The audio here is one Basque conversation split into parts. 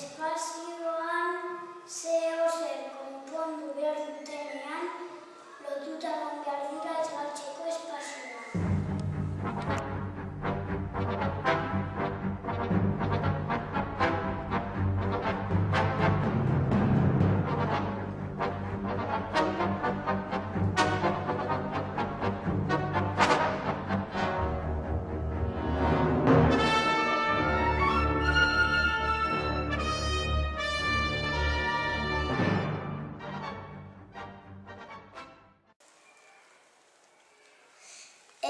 espazioan zeozer konpondu behar dutenean, lotuta egon behar dira ez galtzeko espazioa.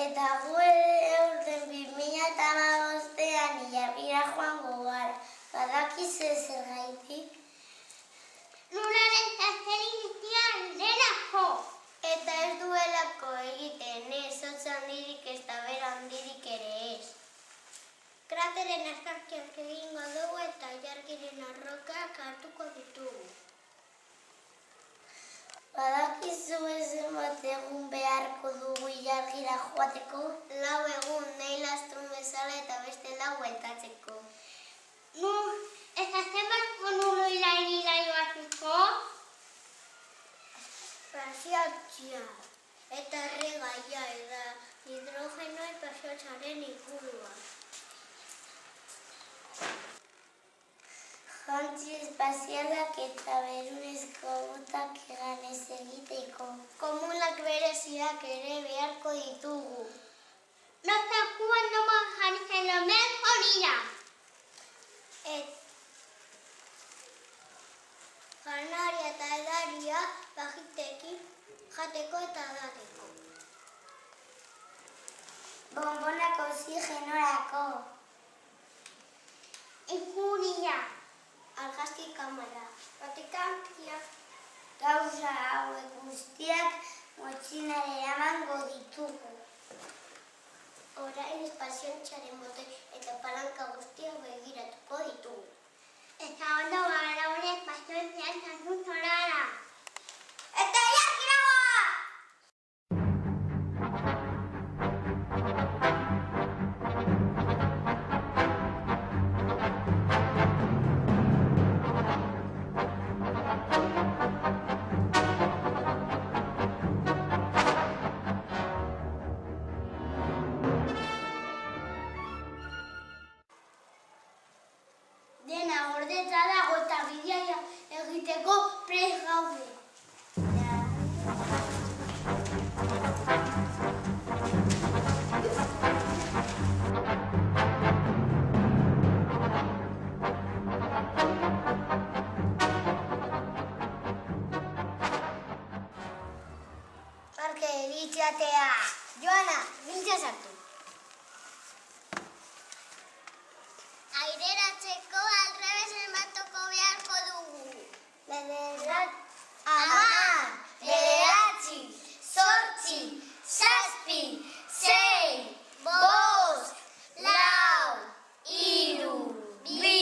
Eta gu ere aurten 2015ean ilargira joango gara. Badakizu zergaitik? Lurraren transferentzia delako. Eta ez duelako egiten, ez hotz handirik ez da bera handirik ere ez. Krateren azkarkiak egingo dugu eta ilargiren arrokak hartuko ditugu. Badakizu zenbat egun beharko dugu ilargira joateko? 4 egun, nahi lastun bezala eta beste 4 bueltatzeko. Eta zenbat konulo ilargira joateko? Pasiatxia eta erregaia eta hidrogenoa pasatzaren ingurua. Jantzi espazialak eta berunezko botak eganez egiteko. Komunak bereziak ere beharko ditugu. Notakuan nomo jartzen lomen horira. Janaria eta edaria bajitekin jateko eta dateko. Bombonak oxigenorako. Ikuria. Argazki kamera. Batikantia. Gauza hauek guztiak motxinara eramango ditugu. Orain espaziontxaren bote eta palanka guztiak begiratuko ditugu. Eta ondo gara honek espaziontxean sartu zorara. Eta ilargira goaz! Dena gordeta dago eta bidea egiteko prest gaude. Parke eritxatea. Joana, bintza sartu. Aireratzeko aldrebes ematuko beharko dugu. Hamar, bederatzi, 8, 7, 6, 5, 4, 3, 2, 1,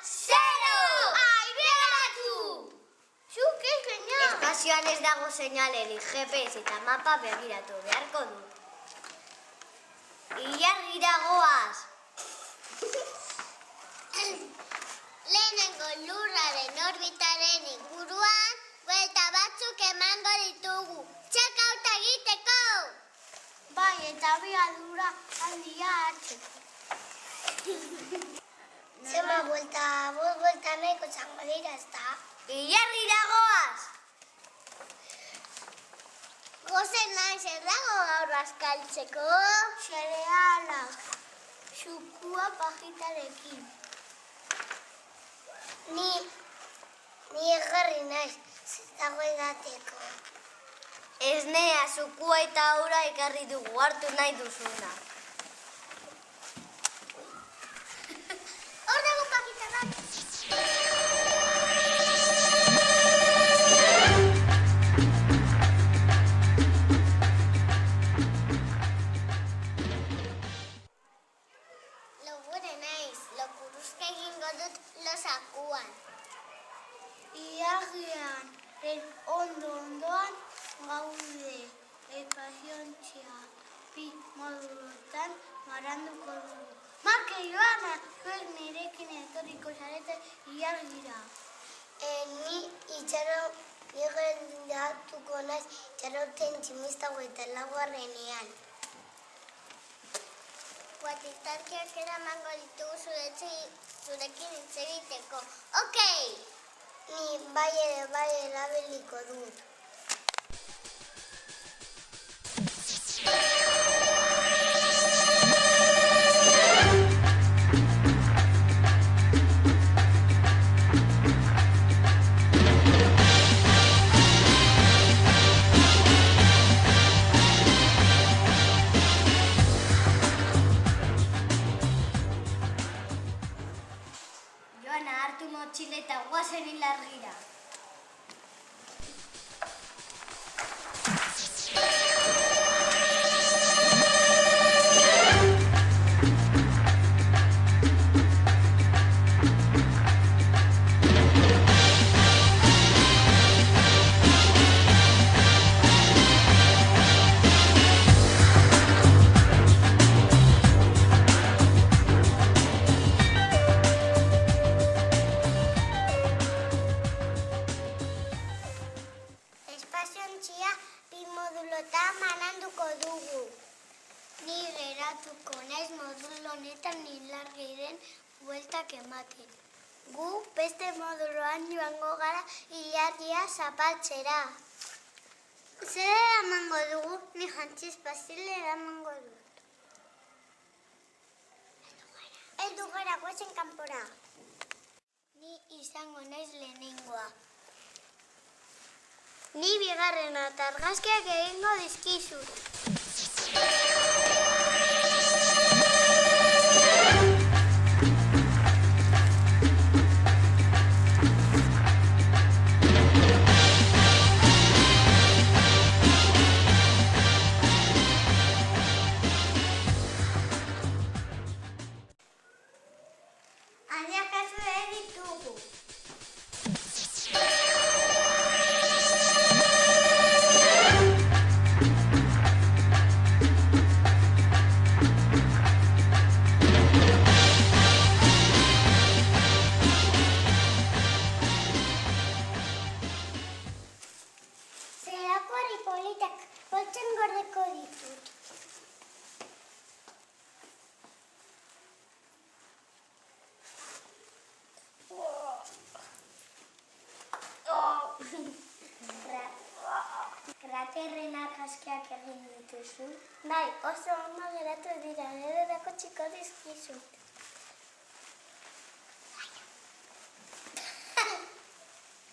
0! Aireratu! Zuk ez baina. Espazioan ez dago seinalerik, GPS eta mapa begiratu beharko du. Ilargira goaz! Lehenengo lurraren orbitaren inguruan, buelta batzuk emango ditugu. Txekauta egiteko! Bai, eta abiadura handia hartzeko. Zema buelta nahiko zango dira, ezta? Ilargira goaz! Gozen nahi zer dago gaur bazkaltzeko? Zerealak, zukua pajitarekin. Ni egarri naiz, zetago edateko. Ez nea, zukua eta ura ekarri dugu, hartu nahi duzuna. Hor dago pakita bat! Logure naiz, lokuruzka egingo dut losakuan. Ilargian, ondoan gaude. Espaziontxea bi modulotan maranduko dugu. Marke, Joana, zuek nirekin etorriko ilargira. Ni geratuko naiz itxaroten tximista 24ean. Guatistarkiak eramango ditugu zurekin hitz egiteko. Okei! Ni bai erabiliko dut. Joana, hartu motxila eta guazen ilargira. Espaziontxia 2 modulotan bananduko dugu. Ni geratuko naiz modulo honetan ilargiren bueltak ematen. Gu beste moduloan joango gara ilargia zapaltzera. Zer eramango dugu? Ni jantzi espazile eramango dut. Heldu gara guazen kanpora. Ni izango naiz lehenengoa. Ni bigarrena eta argazkiak egingo dizkizut. Adiakazu ditugu. Zerako herri politak poltsen gordeko ditut. Kraterren argazkiak egin dituzu. Bai, oso ondo geratu dira, nire txiko dizkizut.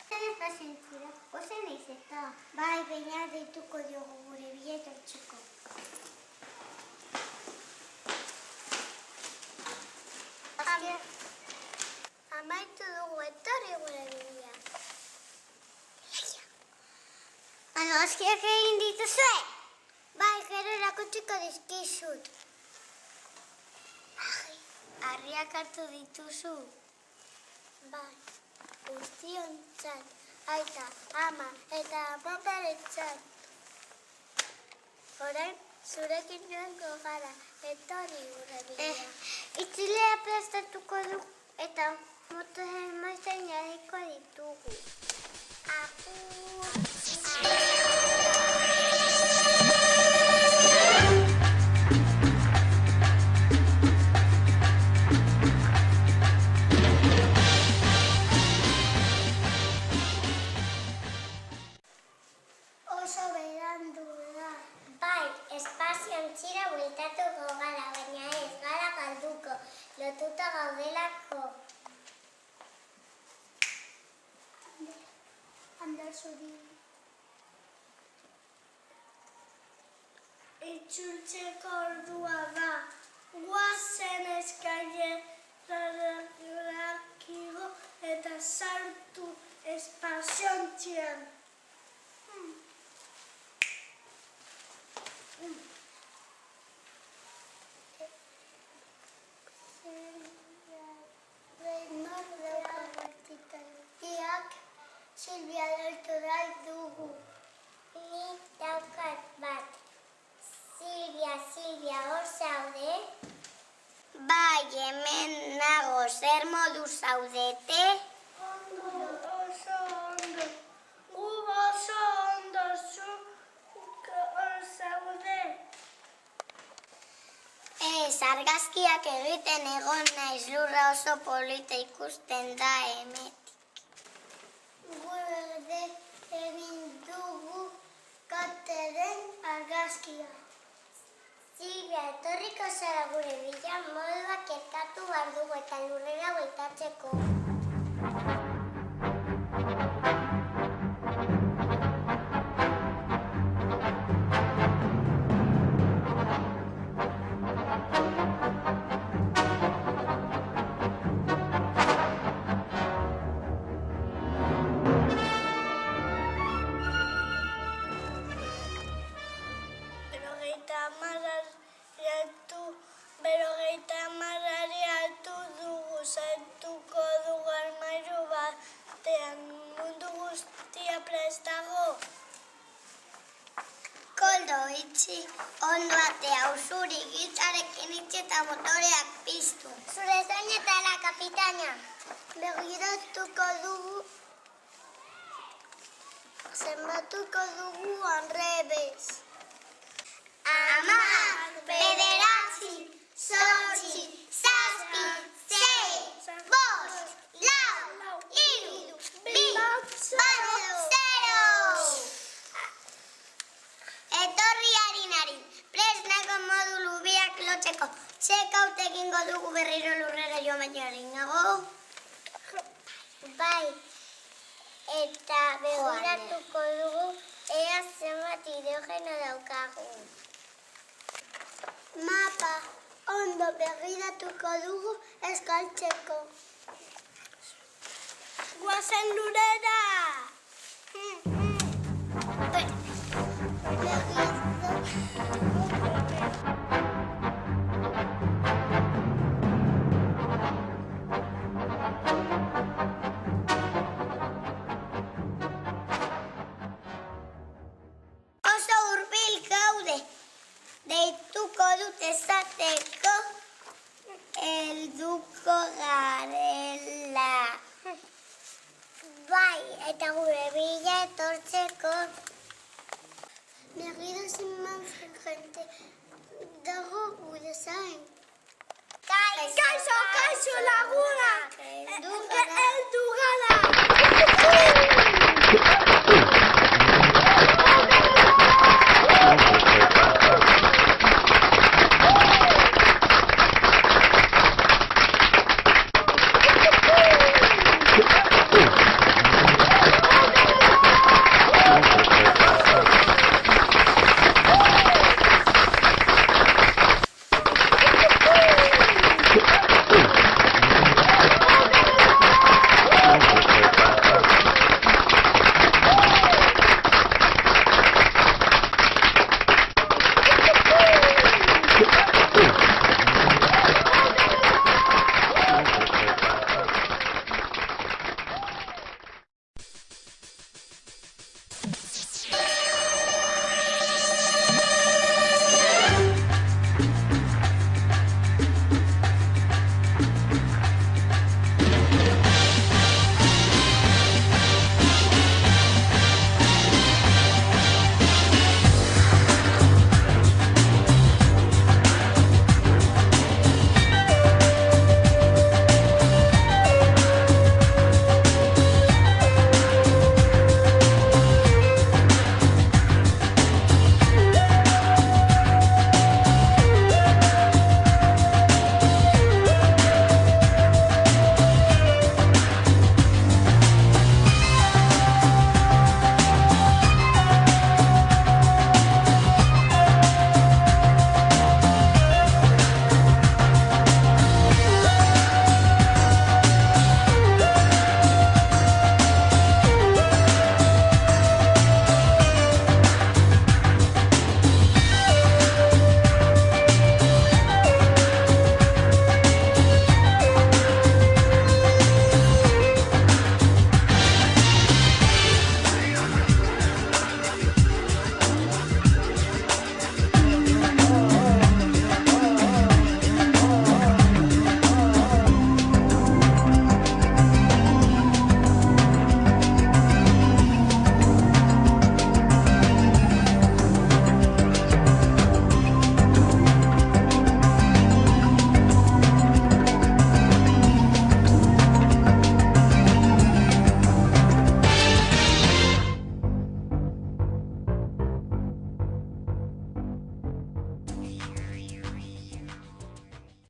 Zer pazientzira, ozen naiz eta. Bai, baina deituko diogu gure bileto txiko. Amaitu dugu etorri gure bidea. Argazkiak egin dituzue? Bai, gero erakutsiko dizkizut. Harriak hartu dituzu? Bai, guztiontzat, aita, ama eta amaparetzat. Orain, zurekin joango gara, etorri gure bidea. Itzilea plastatuko du eta motoren maizan jarriko ditugu. Agur. Oso berandu da. Bai, espaziontxira bueltatuko gara, baina ez gara galduko, lotuta gaudelako. Ander zuri. Itzultzeko ordua da. Guazen eskailerakiko eta sartu espaziontxian. Silvia Deltoral dugu. Ni daukat bat. Silvia, hor zaude? Bai, hemen nago, zer modu zaudete? Oso ondo. Gu oso ondo zuk zaude. Argazkiak egiten egon naiz, lurra oso polita ikusten da hemetik. Gu berde egin dugu kateren argazkia. Silvia, etorriko zara gure bila moduak erkatu behar dugu eta lurrera bueltatzeko. Berrogeita hamarrari hartu dugu, sartuko dugu armairu batean, mundu guztia prest dago. Koldo, itxi, ondo atea, usuri, giltzarekin itxi eta motoreak piztu. Zure zainetara, kapitaina. Begiratuko dugu, zenbatuko dugu anrebez. 10, 9, 8, 7, 6, 5, 4, 3, 2, 0. Etorri harinari, presnako modulu biak lotzeko. Txekaut egingo dugu berriro lurrera jo baino harinago. Bai, eta begiratuko dugu ea zenbat hidrogeno daukagu. Mapa, ondo begiratuko dugu eskaltzeko. Guazen lurera! Oso hurbil gaude, deituko dut esateko helduko garela. Bai, eta gure bila etortzeko. Begiro zenbat jente dago gure zain. Kaixo lagunak! Heldu gara!